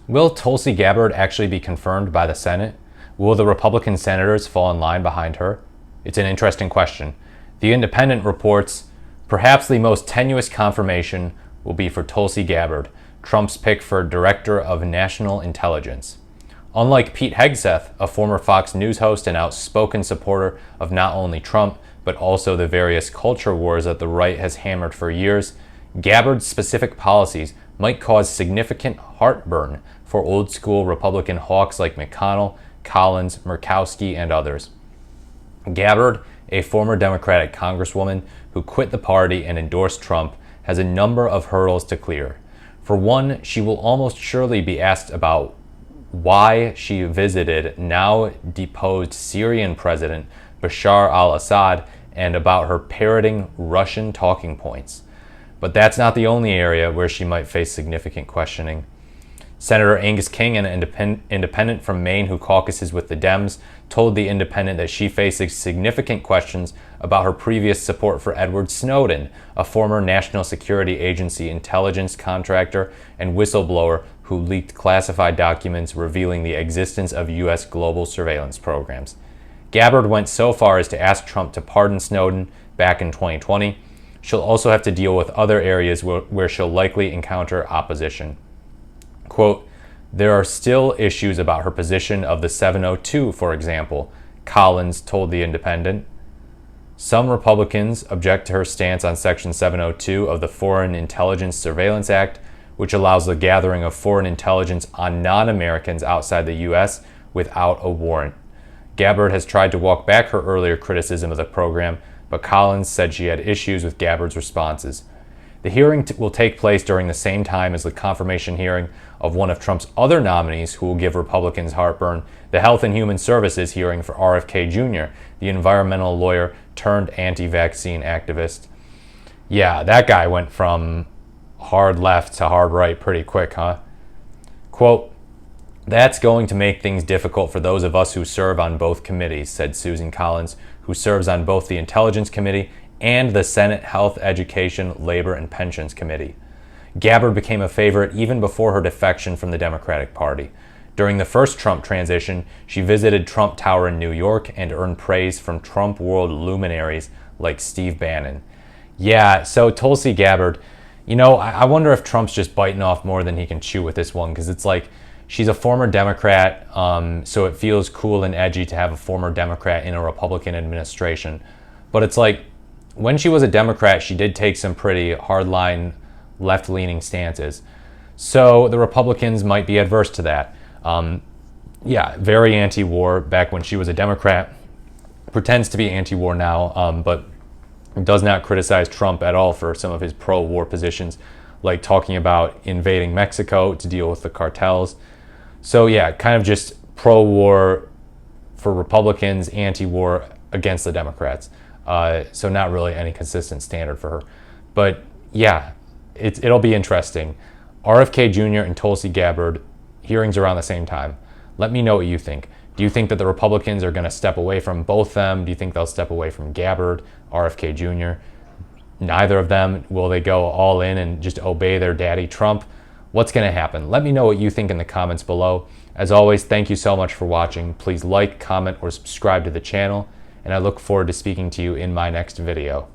Will Tulsi Gabbard actually be confirmed by the Senate? Will the Republican senators fall in line behind her? It's an interesting question. The Independent reports perhaps the most tenuous confirmation will be for Tulsi Gabbard, Trump's pick for Director of National Intelligence. Unlike Pete Hegseth, a former Fox News host and outspoken supporter of not only Trump, but also the various culture wars that the right has hammered for years, Gabbard's specific policies might cause significant heartburn for old-school Republican hawks like McConnell, Collins, Murkowski, and others. Gabbard, a former Democratic congresswoman who quit the party and endorsed Trump, has a number of hurdles to clear. For one, she will almost surely be asked about why she visited now deposed Syrian President Bashar al-Assad and about her parroting Russian talking points. But that's not the only area where she might face significant questioning. Senator Angus King, an independent from Maine who caucuses with the Dems, told The Independent that she faces significant questions about her previous support for Edward Snowden, a former National Security Agency intelligence contractor and whistleblower who leaked classified documents revealing the existence of U.S. global surveillance programs. Gabbard went so far as to ask Trump to pardon Snowden back in 2020. She'll also have to deal with other areas where she'll likely encounter opposition. Quote, "There are still issues about her position of the 702, for example," Collins told The Independent. Some Republicans object to her stance on Section 702 of the Foreign Intelligence Surveillance Act, which allows the gathering of foreign intelligence on non-Americans outside the U.S. without a warrant. Gabbard has tried to walk back her earlier criticism of the program, but Collins said she had issues with Gabbard's responses. The hearing will take place during the same time as the confirmation hearing of one of Trump's other nominees who will give Republicans heartburn, the Health and Human Services hearing for RFK Jr., the environmental lawyer turned anti-vaccine activist. Yeah, that guy went from hard left to hard right pretty quick, huh? Quote, "That's going to make things difficult for those of us who serve on both committees," said Susan Collins, who serves on both the Intelligence Committee and the Senate Health, Education, Labor, and Pensions Committee. Gabbard became a favorite even before her defection from the Democratic Party. During the first Trump transition, she visited Trump Tower in New York and earned praise from Trump world luminaries like Steve Bannon. Yeah, so Tulsi Gabbard, I wonder if Trump's just biting off more than he can chew with this one, because it's like she's a former Democrat, so it feels cool and edgy to have a former Democrat in a Republican administration. But it's like, when she was a Democrat, she did take some pretty hardline, left-leaning stances. So the Republicans might be adverse to that. Very anti-war back when she was a Democrat, pretends to be anti-war now, but does not criticize Trump at all for some of his pro-war positions, like talking about invading Mexico to deal with the cartels. So yeah, kind of just pro-war for Republicans, anti-war against the Democrats. So not really any consistent standard for her. But yeah, it'll be interesting. RFK Jr. and Tulsi Gabbard, hearings around the same time. Let me know what you think. Do you think that the Republicans are going to step away from both them? Do you think they'll step away from Gabbard, RFK Jr.? Neither of them? Will they go all in and just obey their daddy Trump? What's going to happen? Let me know what you think in the comments below. As always, thank you so much for watching. Please like, comment, or subscribe to the channel, and I look forward to speaking to you in my next video.